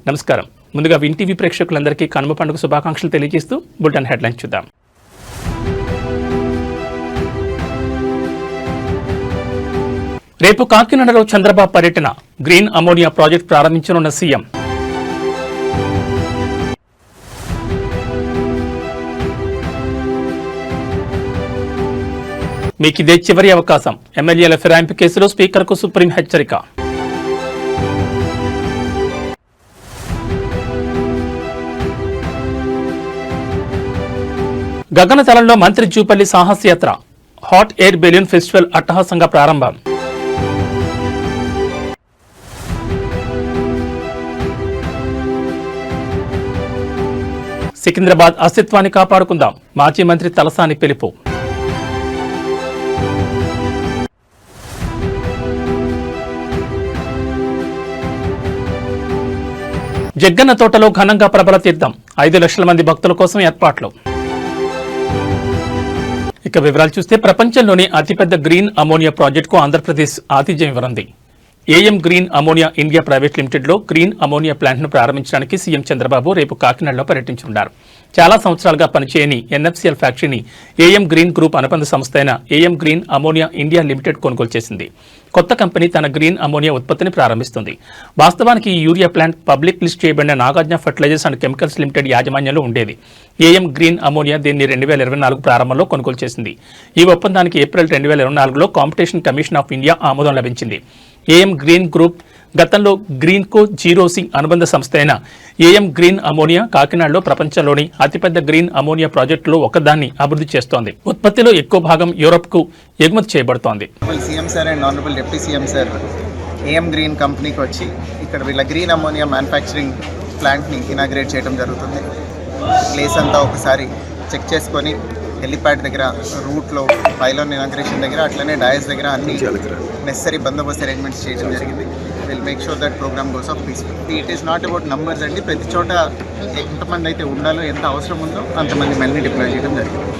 నమస్కారం. ముందుగా win TV ప్రేక్షకులందరికీ కనుమ పండుగ శుభాకాంక్షలు తెలియజేస్తూ బులెటిన్ హెడ్లైన్స్ చూద్దాం. రేపు కాకినాడలో చంద్రబాబు పర్యటన, గ్రీన్ అమోనియా ప్రాజెక్టు ప్రారంభించనున్న సీఎం. మీకిదే చివరి అవకాశం, ఎమ్మెల్యేల ఫిరాయింపు కేసులో స్పీకర్కు సుప్రీం హెచ్చరిక. గగనతలంలో మంత్రి జూపల్లి సాహసయాత్ర, హాట్ ఎయిర్ బెలూన్ ఫెస్టివల్ అట్టహాసంగా ప్రారంభం. సికింద్రాబాద్ అస్తిత్వాన్ని కాపాడుకుందాం, మాజీ మంత్రి తలసాని పిలుపు. జగ్గన్న తోటలో ఘనంగా ప్రబల తీర్థం, 5 లక్షల మంది భక్తుల కోసం ఏర్పాట్లు. ఇక వివరాలు చూస్తే, ప్రపంచంలోనే అతిపెద్ద గ్రీన్ అమోనియా ప్రాజెక్టుకు ఆంధ్రప్రదేశ్ ఆతిథ్యం ఇవ్వనుంది. AM green ammonia India private లిమిటెడ్లో green ammonia ప్లాంట్ను ప్రారంభించడానికి సీఎం చంద్రబాబు రేపు కాకినాడలో పర్యటించనున్నారు. చాలా సంవత్సరాలుగా పనిచేయని ఎన్ఎఫ్సీఎల్ ఫ్యాక్టరీని ఏఎం గ్రీన్ గ్రూప్ అనుబంధ సంస్థ అయిన AM green ammonia India limited కొనుగోలు చేసింది. కొత్త కంపెనీ తన గ్రీన్ అమోనియా ఉత్పత్తిని ప్రారంభిస్తుంది. వాస్తవానికి ఈ యూరియా ప్లాంట్ పబ్లిక్ లిస్ట్ చేయబడిన Nagarjuna fertilizers and chemicals limited యాజమాన్యంలో ఉండేది. ఏఎం గ్రీన్ అమోనియా దీన్ని 2024 ప్రారంభంలో కొనుగోలు చేసింది. ఈ ఒప్పందానికి ఏప్రిల్ 2024లో కాంపిటీషన్ కమిషన్ ఆఫ్ ఇండియా ఆమోదం లభించింది. ఏఎం గ్రీన్ గ్రూప్ గతంలో గ్రీన్కో జీరోసి అనుబంధ సంస్థ అయిన ఏఎం గ్రీన్ అమోనియా కాకినాడలో ప్రపంచంలోని అతిపెద్ద గ్రీన్ అమోనియా ప్రాజెక్టులో ఒకదాన్ని అభివృద్ధి చేస్తోంది. ఉత్పత్తిలో ఎక్కువ భాగం యూరప్కు ఎగుమతి చేయబడుతోంది. CM sir and honourable deputy CM sir AM green కంపెనీకి వచ్చి ఇక్కడ వీళ్ళ గ్రీన్ అమోనియా మ్యానుఫ్యాక్చరింగ్ ప్లాంట్ని ఇనాగ్రేట్ చేయడం జరుగుతుంది. ప్లేస్ అంతా ఒకసారి చెక్ చేసుకొని హెలిప్యాడ్ దగ్గర, రూట్లో, పైలాన్ ఇనాగ్రేషన్ దగ్గర, అట్లనే డయాస్ దగ్గర అన్ని నెసరీ బందోబస్తు అరేంజ్మెంట్స్ చేయడం జరిగింది. Will make sure that programme goes off peaceful. It is not about numbers అండి. ప్రతి చోట ఎంతమంది అయితే ఉండాలో, ఎంత అవసరం ఉందో అంతమంది మళ్ళీ డిప్లాయ్ చేయడం జరిగింది.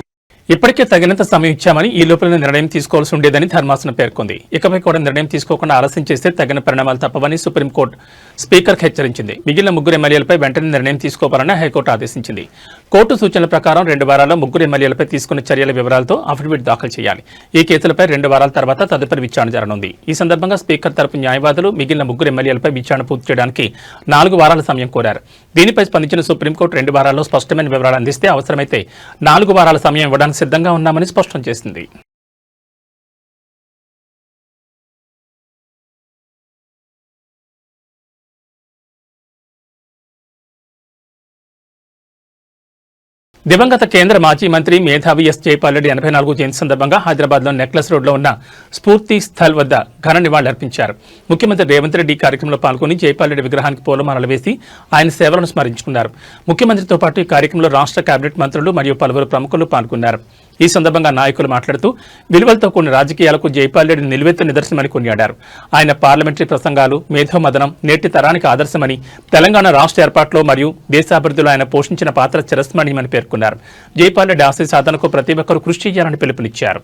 ఇప్పటికే తగినంత సమయం ఇచ్చామని, ఈ లోపల నిర్ణయం తీసుకోవాల్సి ఉండేదని ధర్మాసనం పేర్కొంది. ఇకపై కూడా నిర్ణయం తీసుకోకుండా ఆలస్యం చేస్తే తగిన పరిణామాలు తప్పవని సుప్రీంకోర్టు స్పీకర్కు హెచ్చరించింది. మిగిలిన 3 ఎమ్మెల్యేలపై వెంటనే నిర్ణయం తీసుకోవాలని హైకోర్టు ఆదేశించింది. కోర్టు సూచనల ప్రకారం 2 వారాల్లో 3 ఎమ్మెల్యేలపై తీసుకున్న చర్యల వివరాలతో అఫిడవిట్ దాఖలు చేయాలి. ఈ కేసులపై 2 వారాల తర్వాత తదుపరి విచారణ జరగనుంది. ఈ సందర్భంగా స్పీకర్ తరపు న్యాయవాదులు మిగిలిన 3 ఎమ్మెల్యేలపై విచారణ పూర్తి చేయడానికి 4 వారాల సమయం కోరారు. దీనిపై స్పందించిన సుప్రీంకోర్టు 2 వారాల్లో స్పష్టమైన వివరాలు అందిస్తే అవసరమైతే 4 వారాల సమయం ఇవ్వడానికి సిద్ధంగా ఉన్నామని స్పష్టం చేసింది. దివంగత కేంద్ర మాజీ మంత్రి మేధావి ఎస్ జైపాల్ రెడ్డి 84వ జయంతి సందర్భంగా హైదరాబాద్లో నెక్లెస్ రోడ్లో ఉన్న స్ఫూర్తి స్థల్ వద్ద ఘన నివాళులర్పించారు. ముఖ్యమంత్రి రేవంత్ రెడ్డి కార్యక్రమంలో పాల్గొని జైపాల్ రెడ్డి విగ్రహానికి పూలమాలలు వేసి ఆయన సేవలను స్మరించుకున్నారు. ముఖ్యమంత్రితో పాటు ఈ కార్యక్రమంలో రాష్ట్ర కేబినెట్ మంత్రులు మరియు పలువురు ప్రముఖులు పాల్గొన్నారు. ఈ సందర్భంగా నాయకులు మాట్లాడుతూ విలువలతో కూడిన రాజకీయాలకు జైపాల్ రెడ్డి నిలువెత్తు నిదర్శనమని కొనియాడారు. ఆయన పార్లమెంటరీ ప్రసంగాలు మేధోమదనం నేటి తరానికి ఆదర్శమని, తెలంగాణ రాష్ట్ర ఏర్పాటులో మరియు దేశాభివృద్ధిలో ఆయన పోషించిన పాత్ర చిరస్మరణీయమని పేర్కొన్నారు. జైపాల్ రెడ్డి ఆశయ సాధనకు ప్రతి ఒక్కరూ కృషి చేయాలని పిలుపునిచ్చారు.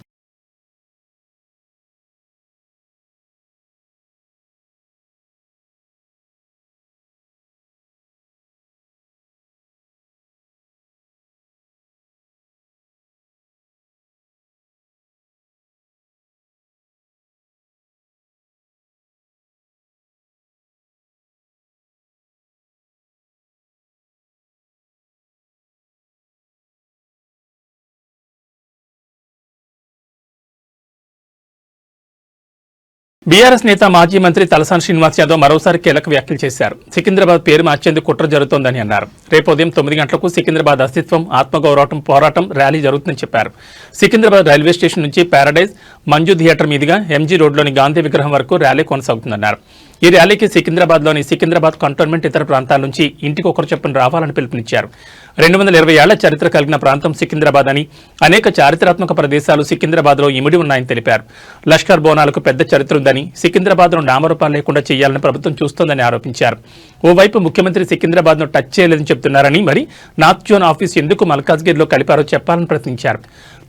బీఆర్ఎస్ నేత మాజీ మంత్రి తలసాని శ్రీనివాస్ యాదవ్ మరోసారి కీలక వ్యాఖ్యలు చేశారు. సికింద్రాబాద్ పేరు మార్చేందుకు కుట్ర జరుగుతోందని అన్నారు. రేపు ఉదయం 9 గంటలకు సికింద్రాబాద్ అస్తిత్వం, ఆత్మగౌరవం పోరాటం ర్యాలీ జరుగుతుందని చెప్పారు. సికింద్రాబాద్ రైల్వే స్టేషన్ నుంచి ప్యారడైజ్, మంజు థియేటర్ మీదుగా ఎంజీ రోడ్లోని గాంధీ విగ్రహం వరకు ర్యాలీ కొనసాగుతుందన్నారు. ఈ ర్యాలీకి సికింద్రాబాద్లోని సికింద్రాబాద్ కంటోన్మెంట్ ఇతర ప్రాంతాల నుంచి ఇంటికి ఒకరు చొప్పున రావాలని పిలుపునిచ్చారు. 220 ఏళ్ల చరిత్ర కలిగిన ప్రాంతం సికింద్రాబాద్ అని, అనేక చారిత్రాత్మక ప్రదేశాలు సికింద్రాబాద్లో ఇమిడి ఉన్నాయని తెలిపారు. లష్కర్ బోనాలకు పెద్ద చరిత్ర ఉందని, సికింద్రాబాద్ను నామరూపాలు లేకుండా చేయాలని ప్రభుత్వం చూస్తోందని ఆరోపించారు. ఓవైపు ముఖ్యమంత్రి సికింద్రాబాద్ను టచ్ చేయలేదని చెబుతున్నారని, మరి నార్త్ జోన్ ఆఫీస్ ఎందుకు మల్కాజ్గిరిలో కలిపారో చెప్పాలని ప్రశ్నించారు.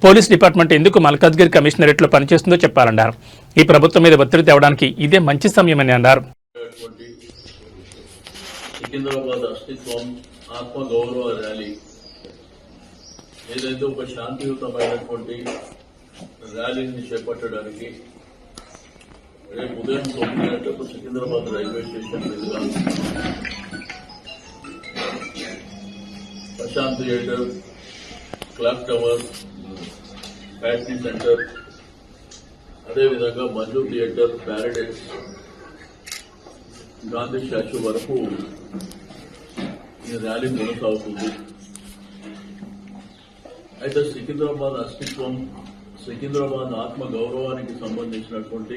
పోలీస్ డిపార్ట్మెంట్ ఎందుకు మల్కాజ్గిరి కమిషనరేట్లో పనిచేస్తుందో చెప్పాలన్నారు. ఈ ప్రభుత్వం మీద ఒత్తిడి తేవడానికి ఇదే మంచి సమయమని అన్నారు. సికింద్రాబాద్ అస్తిత్వం ఆత్మగౌరవ ర్యాలీ ఏదైతే ఒక శాంతియుతమైనటువంటి ర్యాలీని చేపట్టడానికి రేపు ఉదయం 9 గంటలకు సికింద్రాబాద్ రైల్వే స్టేషన్ మీదుగా Prashant theatre, clock tower, factory centre, అదేవిధంగా Manju theatre, Paradise, Gandhi statue వరకు ఈ ర్యాలీ కొనసాగుతుంది. అయితే సికింద్రాబాద్ అస్తిత్వం, సికింద్రాబాద్ ఆత్మ గౌరవానికి సంబంధించినటువంటి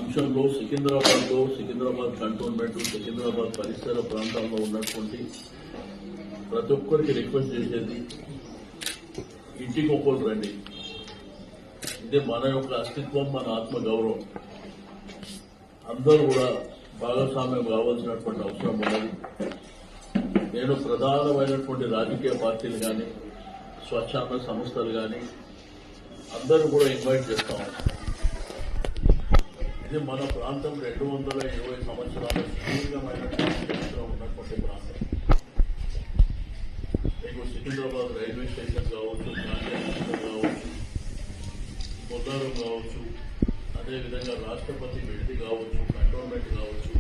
అంశంలో సికింద్రాబాద్ కంటోన్మెంట్, సికింద్రాబాద్ పరిసర ప్రాంతాల్లో ఉన్నటువంటి ప్రతి ఒక్కరికి రిక్వెస్ట్ చేసేది, ఇంటికి ఒక్కరు రండి. ఇది మన యొక్క అస్తిత్వం, మన ఆత్మ గౌరవం. అందరూ కూడా భాగస్వామ్యం కావాల్సినటువంటి అవసరం ఉన్నది. నేను ప్రధానమైనటువంటి రాజకీయ పార్టీలు కానీ, స్వచ్ఛంద సంస్థలు కానీ అందరూ కూడా ఇన్వైట్ చేస్తాం. ఇది మన ప్రాంతం 220 సంవత్సరాల సుదీర్ఘమైనటువంటి చరిత్ర ఉన్నటువంటి ప్రాంతం. మీకు సికింద్రాబాద్ రైల్వే స్టేషన్ కావచ్చు, గాంధీ కావచ్చు, పొల్లారం కావచ్చు, అదేవిధంగా రాష్ట్రపతి బిడ్డి కావచ్చు, కంటోన్మెంట్ కావచ్చు,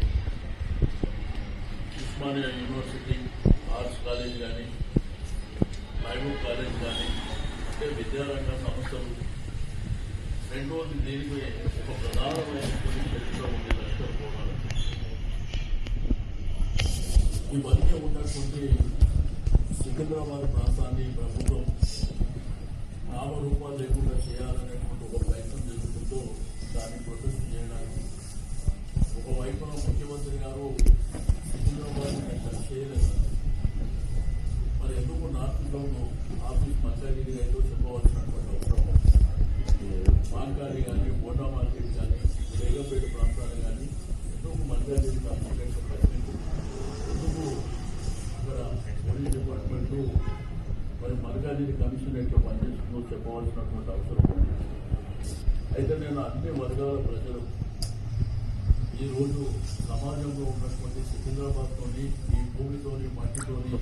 ఉస్మానియా యూనివర్సిటీ ఆర్ట్స్ కాలేజ్ కానీ, మహబూబ్ కాలేజ్ కానీ, అంటే విద్యారంగ సంస్థలు. రెండోది దీనికి ఒక ప్రధానమైనటువంటి చరిత్ర ఉంది, లష్కర్ కోణాలు. ఇవన్నీ ఉన్నటువంటి సికింద్రాబాద్ ప్రాంతాన్ని ప్రభుత్వం నామరూపాలు లేకుండా చేయాలనేటువంటి ఒక ప్రయత్నం జరుగుతుందో దాన్ని ప్రొటెస్ట్ చేయడానికి ఒకవైపున ముఖ్యమంత్రి గారు సికింద్రాబాద్ టచ్ చేయలేదు. మరి ఎందుకు నార్త్లో ఆఫీస్ మల్కాగిరి అయితే చెప్పవలసినటువంటి అవసరం. మాంకారి కానీ, బోండా మార్కెట్ కానీ, బేగంపేట ప్రాంతాలు కానీ ఎందుకు మల్కాగిరి కాన్సన్ట్రేషన్ పెట్టలేదు? ఎందుకు అక్కడ పోలీస్ డిపార్ట్మెంట్ మరి మల్కాగిరి కమిషనరేట్లో పనిచేస్తుందో చెప్పవలసినటువంటి అవసరం ఉంది. అయితే నేను అన్ని వర్గాల ప్రజలు ఈరోజు సమాజంలో ఉన్నటువంటి సికింద్రాబాద్తోని, ఈ భూమితోని, మట్టితోని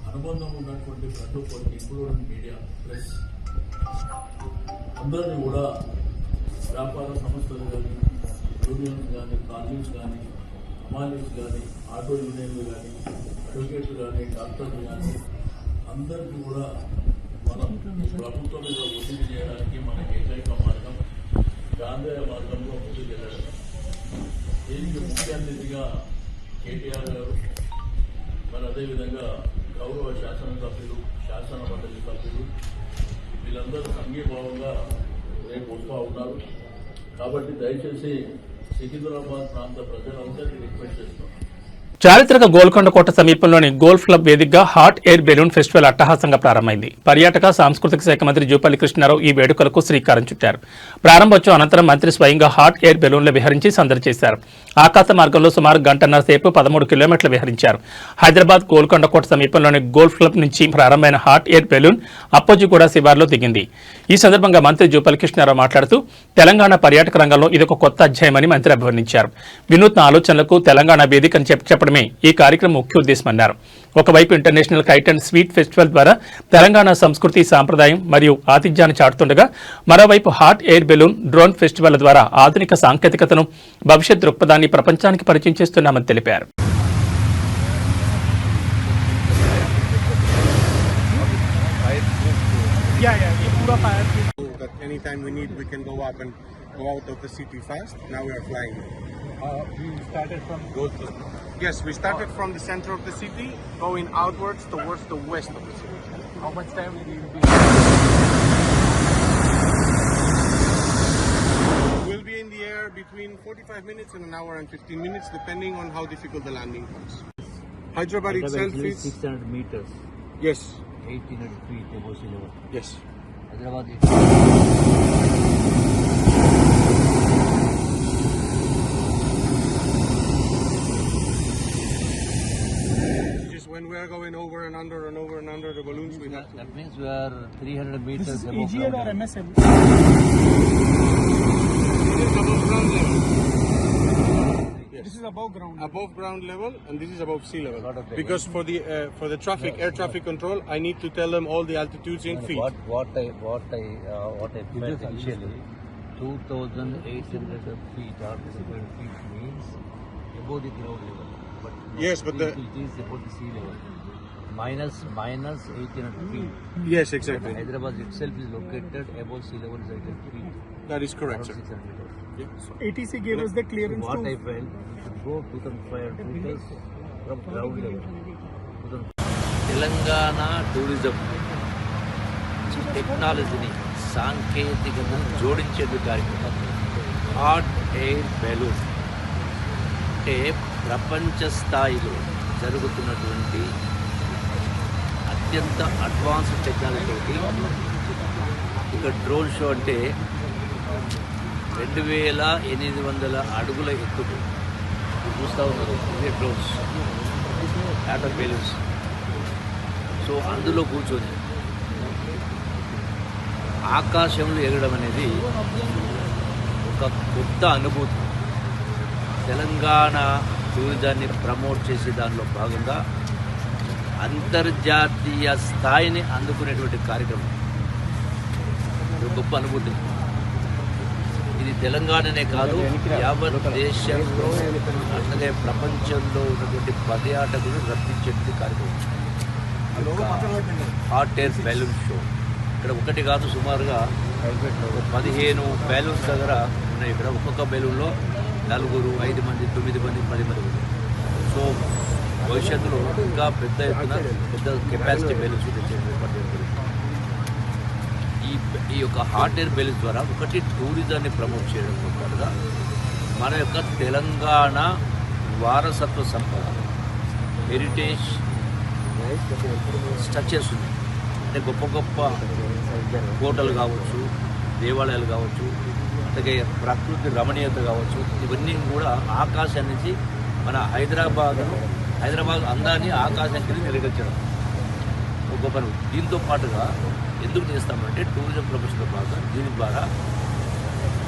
అనుబంధం ఉన్నటువంటి ప్రతి ఒక్కరికి, ఇంక్లూడింగ్ మీడియా, ప్రెస్ అందరినీ కూడా వ్యాపార సంస్థలు కానీ, యూనియన్స్ కానీ, కాలనీస్ కానీ, అమాలీస్ కానీ, ఆటో యూనియన్లు కానీ, అడ్వకేట్లు కానీ, డాక్టర్లు కానీ అందరికీ కూడా మనం ప్రభుత్వం మీద ఒత్తిడి చేయడానికి మన ఏకైక మార్గం గాంధేయ మార్గంలో ఒత్తిడి చేయడం. దీనికి ముఖ్య అతిథిగా కేటీఆర్ గారు, మరి అదేవిధంగా గౌరవ శాసనసభ్యులు, శాసన మండలి సభ్యులు వీళ్ళందరూ సంఘీభావంగా రేపు వస్తూ ఉన్నారు. కాబట్టి దయచేసి సికింద్రాబాద్ ప్రాంత ప్రజలందరికీ రిక్వెస్ట్ చేస్తున్నాం. చారిత్రక గోల్కొండ కోట సమీపంలోని గోల్ఫ్ క్లబ్ వేదికగా హాట్ ఎయిర్ బెలూన్ ఫెస్టివల్ అట్టహాసంగా ప్రారంభమైంది. పర్యాటక సాంస్కృతిక శాఖ మంత్రి జూపల్లి కృష్ణారావు ఈ వేడుకలకు శ్రీకారం చుట్టారు. ప్రారంభోత్సవం అనంతరం మంత్రి స్వయంగా హాట్ ఎయిర్ బెలూన్లు విహరించి సందడి చేశారు. ఆకాశ మార్గంలో సుమారు గంటన్నర సేపు 13 కిలోమీటర్లు విహరించారు. హైదరాబాద్ గోల్కొండ కోట సమీపంలోని గోల్ఫ్ క్లబ్ నుంచి ప్రారంభమైన హాట్ ఎయిర్ బెలూన్ అప్పోజిగూడ శివార్లో దిగింది. ఈ సందర్భంగా మంత్రి జూపల్లి కృష్ణారావు మాట్లాడుతూ తెలంగాణ పర్యాటక రంగంలో ఇదొక కొత్త అధ్యాయమని మంత్రి అభివర్ణించారు. వినూత్న ఆలోచనలకు తెలంగాణ వేదికని చెప్పడమే ఈ కార్యక్రమం ముఖ్య ఉద్దేశమన్నారు. ఒకవైపు international kite and sweet festival ద్వారా తెలంగాణ సంస్కృతి, సాంప్రదాయం మరియు ఆతిథ్యాన్ని చాటుతుండగా మరోవైపు hot air balloon, drone festival ద్వారా ఆధునిక సాంకేతికతను, భవిష్యత్ దృక్పథాన్ని ప్రపంచానికి పరిచయం చేస్తున్నామని తెలిపారు. Anytime we need, we can go up and go out of the city fast. Now we are flying. We started from Gotham. Yes, we started from the center of the city, going outwards towards the west of the city. How much time will you be? We'll be in the air between 45 minutes and an hour and 15 minutes, depending on how difficult the landing comes. Hyderabad itself is 600 meters, yes, 1800 feet above sea level. yes. Hyderabad Just when we are going over and under and over and under the balloons, we have to. that means we are 300 meters This is above EGL ground or level. MSL? Just above ground level. Yes. This is above ground. Above ground level, and this is above sea level. Lot of data. Because for the traffic, air traffic control, I need to tell them all the altitudes in feet. What I felt initially, 2,800 feet or 700 feet means above the ground level. But Yes, but it is above the sea level. Minus 1,800 feet. Yes, exactly. Hyderabad itself is located above sea level is 800 feet. That is correct, Around sir. 600 meters. Yeah. ATC gave us the clearance What to. I felt, we should go 2,500 meters from ground level. Telangana tourism టెక్నాలజీని సాంకేతికతను జోడించే కార్యక్రమం hot air balloon అంటే ప్రపంచ స్థాయిలో జరుగుతున్నటువంటి అత్యంత advanced technology ఇక్కడ డ్రోన్ షో అంటే 2,800 అడుగుల ఎత్తుకు చూస్తూ ఉన్నారు ఇవే డ్రోన్స్ వాటర్ బెలూన్స్. సో అందులో కూర్చొని ఆకాశంలో ఎగరడం అనేది ఒక కొత్త అనుభూతి. తెలంగాణ టూరిజాన్ని ప్రమోట్ చేసే దానిలో భాగంగా అంతర్జాతీయ స్థాయిని అందుకునేటువంటి కార్యక్రమం. ఇది గొప్ప అనుభూతి. ఇది తెలంగాణనే కాదు, యావత్ దేశంలో అట్లాగే ప్రపంచంలో ఉన్నటువంటి పర్యాటకులు రప్పించేటువంటి కార్యక్రమం. హాట్ ఎయిర్ బెలూన్ షో ఇక్కడ ఒకటి కాదు, సుమారుగా 15 బెలూన్స్ దగ్గర ఉన్నాయి. ఇక్కడ ఒక్కొక్క బెలూన్లో 4, 5 మంది, 9 మంది, 10 మంది. సో భవిష్యత్తులో ఇంకా పెద్ద ఎత్తున పెద్ద కెపాసిటీ బెలూన్స్ తెచ్చేటువంటి ఈ యొక్క హాట్ ఎయిర్ బెలూన్స్ ద్వారా ఒకటి టూరిజాన్ని ప్రమోట్ చేయడంతో పాటుగా మన యొక్క తెలంగాణ వారసత్వ సంపద హెరిటేజ్ స్ట్రక్చర్స్ ఉన్నాయి. అంటే గొప్ప గొప్ప కోటలు కావచ్చు, దేవాలయాలు కావచ్చు, అలాగే ప్రకృతి రమణీయత కావచ్చు, ఇవన్నీ కూడా ఆకాశం నుంచి మన హైదరాబాద్ అందాన్ని ఆకాశానికి నిలగచ్చడం ఒక గొప్ప. దీంతో పాటుగా ఎందుకు చేస్తామంటే టూరిజం ప్రొఫెషన్తో పాటుగా దీని ద్వారా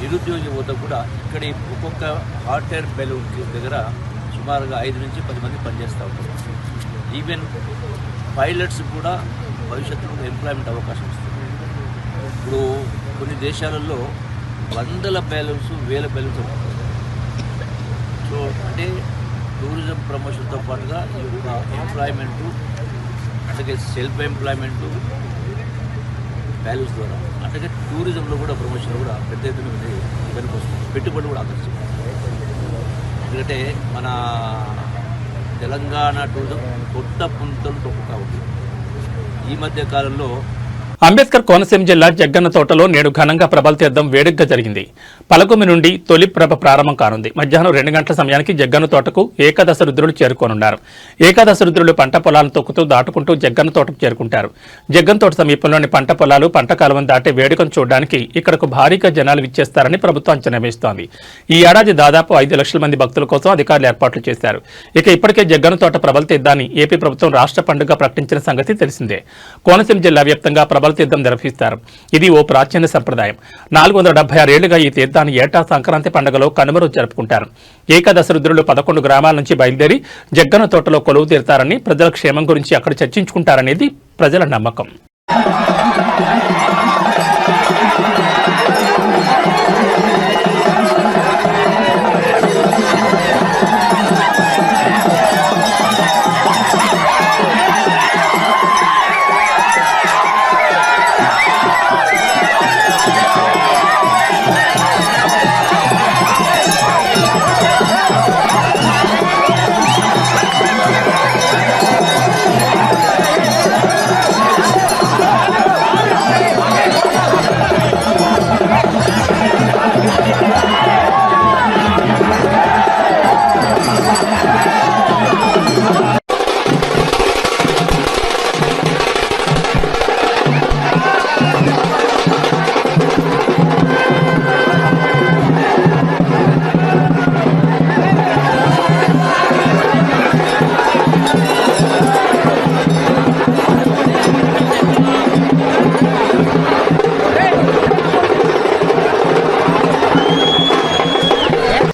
నిరుద్యోగ యువత కూడా ఇక్కడ ఒక్కొక్క హాట్ ఎయిర్ బెలూన్ దగ్గర సుమారుగా 5 నుంచి 10 మంది పనిచేస్తూ ఉంటారు. ఈవెన్ పైలట్స్ కూడా భవిష్యత్తులో ఎంప్లాయ్మెంట్ అవకాశం ఇస్తుంది. ఇప్పుడు కొన్ని దేశాలలో 100 బెలూన్స్ 1000 బెలూన్స్ ఉంటుంది. సో అంటే టూరిజం ప్రమోషన్తో పాటుగా ఈ యొక్క ఎంప్లాయ్మెంటు, అలాగే సెల్ఫ్ ఎంప్లాయ్మెంటు బెలూన్స్ ద్వారా, అలాగే టూరిజంలో కూడా ప్రమోషన్ కూడా పెద్ద ఎత్తున వెనుక వస్తుంది. పెట్టుబడి కూడా ఆకర్షిస్తుంది. ఎందుకంటే మన తెలంగాణ టూరిజం కొత్త పుంతలు తొక్కుతూ ఉంది. ఈ మధ్య కాలంలో అంబేద్కర్ కోనసీమ జిల్లా జగ్గన్న తోటలో నేడు ఘనంగా ప్రభల తీర్థం వేడుకగా జరిగింది. పలకుమి నుండి తొలి ప్రభ ప్రారంభం కానుంది. మధ్యాహ్నం 2 గంటల సమయానికి జగ్గన్న తోటకు ఏకాదశ రుద్రులు చేరుకోనున్నారు. ఏకాదశ రుద్రులు పంట పొలాలను తొక్కుతూ దాటుకుంటూ జగ్గన్న తోటకు చేరుకుంటారు. జగ్గన్న తోట సమీపంలోని పంట పొలాలు, పంట కాలువను దాటే వేడుకను చూడడానికి ఇక్కడకు భారీగా జనాలు విచ్చేస్తారని ప్రభుత్వం అంచనా వేస్తోంది. ఈ ఏడాది దాదాపు 5 లక్షల మంది భక్తుల కోసం అధికారులు ఏర్పాట్లు చేశారు. ఇక ఇప్పటికే జగ్గన్న తోట ప్రభల తీర్థాన్ని ఏపీ ప్రభుత్వం రాష్ట్ర పండుగ ప్రకటించిన సంగతి తెలిసిందే. కోనసీమ జిల్లా వ్యాప్తంగా ప్రభల తీర్థం నిర్వహిస్తారు. ఇది ఓ ప్రాచీన సంప్రదాయం. 476 ఏళ్లుగా ఈ తీర్థాన్ని ఏటా సంక్రాంతి పండుగలో కనుమ రోజు జరుపుకుంటారు. ఏకాదశ రుద్రులు 11 గ్రామాల నుంచి బయలుదేరి జగ్గన్న తోటలో కొలువు తీరుతారని, ప్రజల క్షేమం గురించి అక్కడ చర్చించుకుంటారనేది ప్రజల నమ్మకం.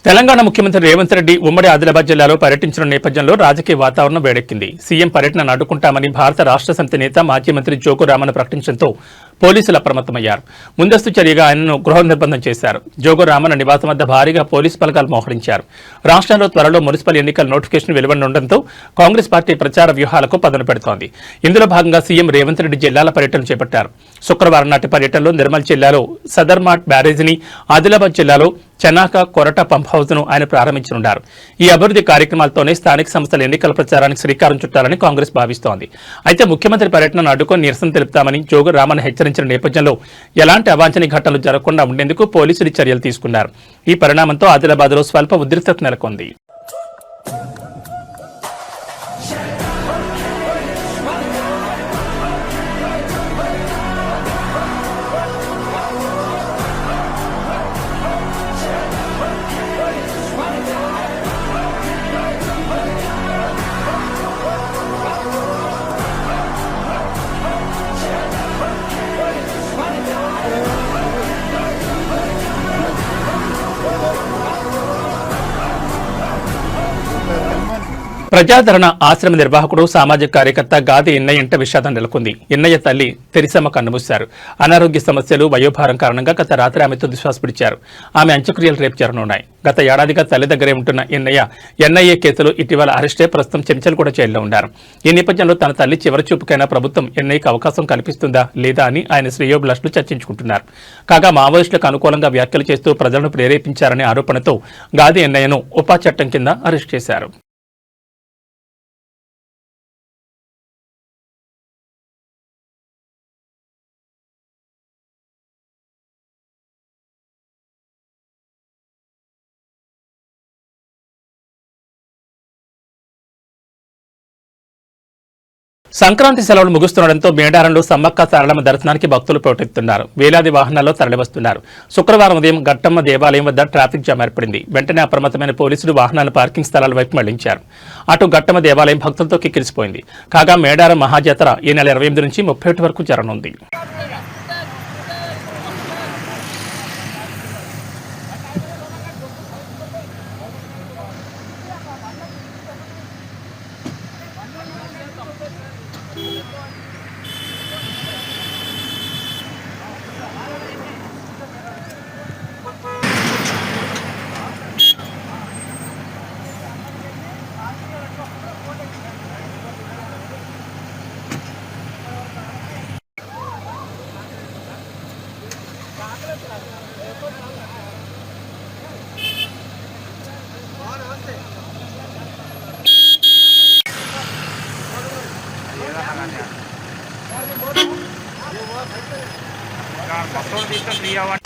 తెలంగాణ ముఖ్యమంత్రి రేవంత్ రెడ్డి ఉమ్మడి ఆదిలాబాద్ జిల్లాలో పర్యటించిన నేపథ్యంలో రాజకీయ వాతావరణం వేడెక్కింది. సీఎం పర్యటనను అడ్డుకుంటామని భారత రాష్ట్ర సమితి నేత మాజీ మంత్రి జోగు రామన్ ప్రకటించడంతో పోలీసులు అప్రమత్తమయ్యారు. ముందస్తు చర్యగా ఆయనను గృహ నిర్బంధం చేశారు. జోగు రామన్ నివాసం వద్ద భారీగా పోలీసు బలగాలు మోహరించారు. రాష్ట్రంలో త్వరలో మున్సిపల్ ఎన్నికల నోటిఫికేషన్ వెలువడనుండటంతో కాంగ్రెస్ పార్టీ ప్రచార వ్యూహాలకు పదును పెడుతోంది. ఇందులో భాగంగా సీఎం రేవంత్ రెడ్డి జిల్లాల పర్యటన చేపట్టారు. శుక్రవారం నాటి పర్యటనలో నిర్మల్ జిల్లాలో సదర్మాట్ బ్యారేజీని, ఆదిలాబాద్ జిల్లాలో చెన్నాక కొరట పంప్ హౌస్ ను ఆయన ప్రారంభించనున్నారు. ఈ అభివృద్ధి కార్యక్రమాలతోనే స్థానిక సంస్థల ఎన్నికల ప్రచారానికి శ్రీకారం చుట్టాలని కాంగ్రెస్ భావిస్తోంది. అయితే ముఖ్యమంత్రి పర్యటనను అడ్డుకొని నిరసన తెలుపుతామని జోగు రామన్ హెచ్చరించిన నేపథ్యంలో ఎలాంటి అవాంఛనీయ ఘటనలు జరగకుండా ఉండేందుకు పోలీసులు చర్యలు తీసుకున్నారు. ఈ పరిణామంతో ఆదిలాబాద్లో స్వల్ప ఉద్రిక్తత నెలకొంది. ప్రజాదరణ ఆశ్రమ నిర్వాహకుడు, సామాజిక కార్యకర్త గాది ఎన్నయ్య ఇంట విషాదం నెలకొంది. ఎన్నయ్య తల్లి తెరిసమ్మ కన్నుమూశారు. అనారోగ్య సమస్యలు, వయోభారం కారణంగా గత రాత్రి ఆమె తుది శ్వాస విడిచారు. ఆమె అంత్యక్రియలు రేపు జరగనున్నాయి. గత ఏడాదిగా తల్లి దగ్గరే ఉంటున్న ఎన్ఐఏ కేసులో ఇటీవల అరెస్టే ప్రస్తుతం చెంచల్గూడ జైల్లో ఉన్నారు. ఈ నేపథ్యంలో తన తల్లి చివరి చూపుకైనా ప్రభుత్వం ఎన్ఐఏకి అవకాశం కల్పిస్తుందా లేదా అని ఆయన శ్రేయోభిలాషులు చర్చించుకుంటున్నారు. కాగా మావోయిస్టులకు అనుకూలంగా వ్యాఖ్యలు చేస్తూ ప్రజలను ప్రేరేపించారనే ఆరోపణతో గాది ఎన్నయ్యను ఉపా చట్టం కింద అరెస్ట్ చేశారు. సంక్రాంతి సెలవులు ముగుస్తుండటంతో మేడారంలో సమ్మక్క సారలమ్మ దర్శనానికి భక్తులు పోటెత్తున్నారు. వేలాది వాహనాల్లో తరలివస్తున్నారు. శుక్రవారం ఉదయం గట్టమ్మ దేవాలయం వద్ద ట్రాఫిక్ జామ్ ఏర్పడింది. వెంటనే అప్రమత్తమైన పోలీసులు వాహనాలను పార్కింగ్ స్థలాల వైపు మళ్లించారు. అటు గట్టమ్మ దేవాలయం భక్తులతో కిక్కిరిసిపోయింది. కాగా మేడారం మహాజాతర ఈ నెల 28 నుంచి 31 వరకు జరగనుంది.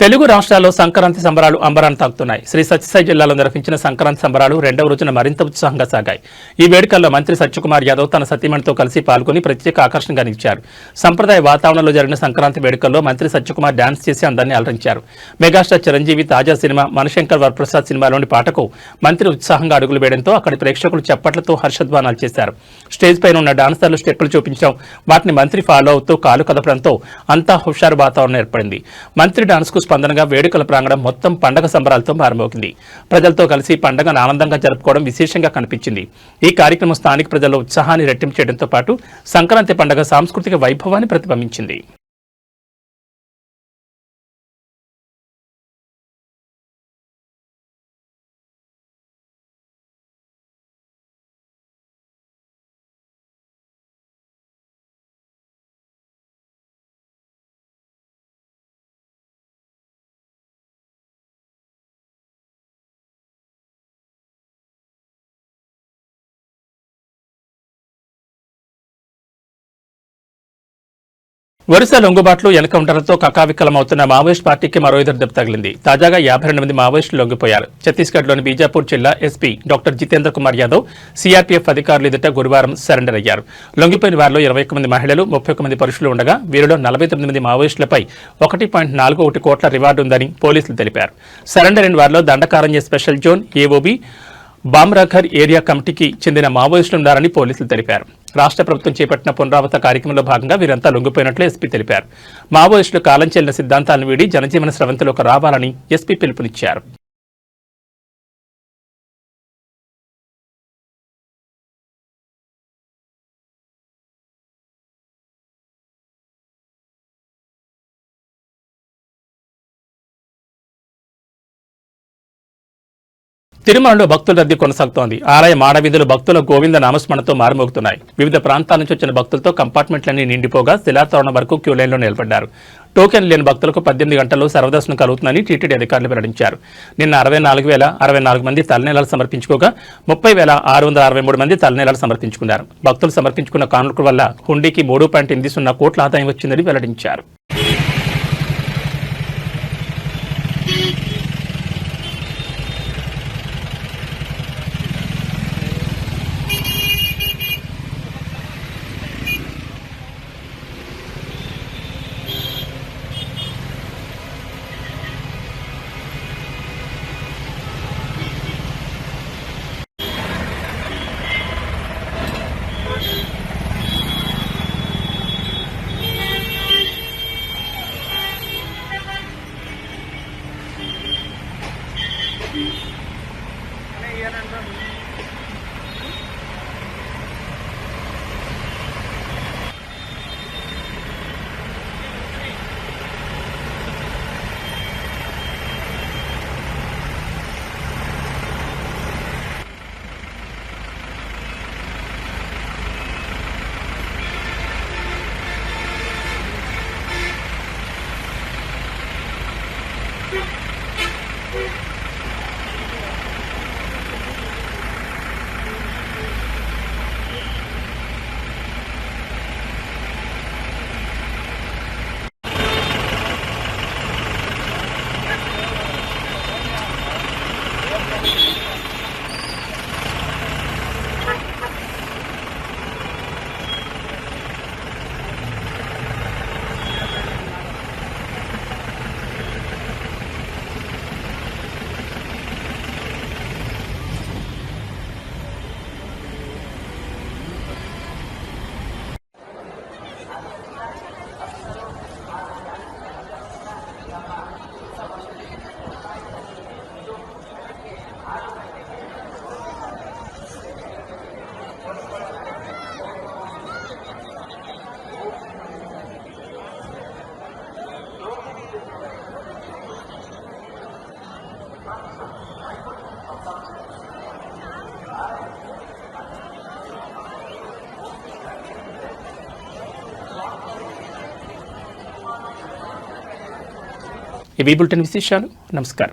తెలుగు రాష్ట్రాల్లో సంక్రాంతి సంబరాలు అంబరాన్ని తాకుతున్నాయి. శ్రీ సత్యసాయి జిల్లాలో నిర్వహించిన సంక్రాంతి సంబరాలు 2వ రోజున మరింత ఉత్సాహంగా సాగాయి. ఈ వేడుకల్లో మంత్రి సత్యకుమార్ యాదవ్ తన సతీమణితో కలిసి పాల్గొని ప్రత్యేక ఆకర్షణగా నిలిచారు. సంప్రదాయ వాతావరణంలో జరిగిన సంక్రాంతి వేడుకల్లో మంత్రి సత్యకుమార్ డాన్స్ చేసి అందరినీ అలరించారు. మెగాస్టార్ చిరంజీవి తాజా సినిమా మనశంకర్ వరప్రసాద్ సినిమాలోని పాటకు మంత్రి ఉత్సాహంగా అడుగులు వేయడంతో అక్కడి ప్రేక్షకులు చప్పట్లతో హర్షధ్వానాలు చేశారు. స్టేజ్ పైన ఉన్న డాన్సర్లు స్టెప్పులు చూపించడం, వాటిని మంత్రి ఫాలో అవుతూ కాలు కదపడంతో అంతా హుషారు వాతావరణం ఏర్పడింది. మంత్రి డాన్స్ కు స్పందనగా వేడుకల ప్రాంగణం మొత్తం పండగ సంబరాలతో మారుమోగింది. ప్రజలతో కలిసి పండగను ఆనందంగా జరుపుకోవడం విశేషంగా కనిపించింది. ఈ కార్యక్రమం స్థానిక ప్రజల్లో ఉత్సాహాన్ని రెట్టింపు చేయడంతో పాటు సంక్రాంతి పండగ సాంస్కృతిక వైభవాన్ని ప్రతిబింబించింది. వరుస లొంగుబాట్లు, ఎన్కౌంటర్లతో కకావికలమవుతున్న మావోయిస్ట్ పార్టీకి మరో ఎదురు దెబ్బ తగిలింది. తాజాగా 52 మంది మావోయిస్టులు లొంగిపోయారు. ఛత్తీస్గఢ్లోని బీజాపూర్ జిల్లా SP doctor Jitendra Kumar Yadav CRPF అధికారులు ఎదుట గురువారం సరెండర్ అయ్యారు. లొంగిపోయిన వారిలో 21 మంది మహిళలు, 31 మంది పురుషులు ఉండగా వీరిలో 49 మంది మావోయిస్టులపై 1.41 కోట్ల రివార్డు ఉందని పోలీసులు తెలిపారు. సరెండర్ అయిన వారిలో Dandakaranya special zone AOB, Bhamragarh area కమిటీకి చెందిన మావోయిస్టులు ఉన్నారని పోలీసులు తెలిపారు. రాష్ట్ర ప్రభుత్వం చేపట్టిన పునరావృత కార్యక్రమంలో భాగంగా వీరంతా లొంగిపోయినట్లు ఎస్పీ తెలిపారు. మావోయిస్టులు కాలం చెల్లిన సిద్ధాంతాలను వీడి జనజీవన స్రవంతిలోకి రావాలని ఎస్పీ పిలుపునిచ్చారు. తిరుమలలో భక్తుల రద్దీ కొనసాగుతోంది. ఆలయ మాడవీధులు భక్తుల గోవింద నామస్మరణతో మారుమోగుతున్నాయి. వివిధ ప్రాంతాల నుంచి వచ్చిన భక్తులతో కంపార్ట్మెంట్లన్నీ నిండిపోగా శిలాతోరణం వరకు క్యూ లైన్లో నిలబడ్డారు. టోకెన్ లేని భక్తులకు 18 గంటల్లో సర్వదర్శనం కలుగుతుందని టీటీడీ అధికారులు వెల్లడించారు. నిన్న 64,064 మంది తలనీలాలు సమర్పించుకోగా 30,663 మంది తలనీలాలు సమర్పించుకున్నారు. భక్తులు సమర్పించుకున్న కానుకల వల్ల హుండీకి 3.80 కోట్ల ఆదాయం వచ్చిందని వెల్లడించారు. ఇవి బులెటిన్ విశేషాలు. నమస్కారం.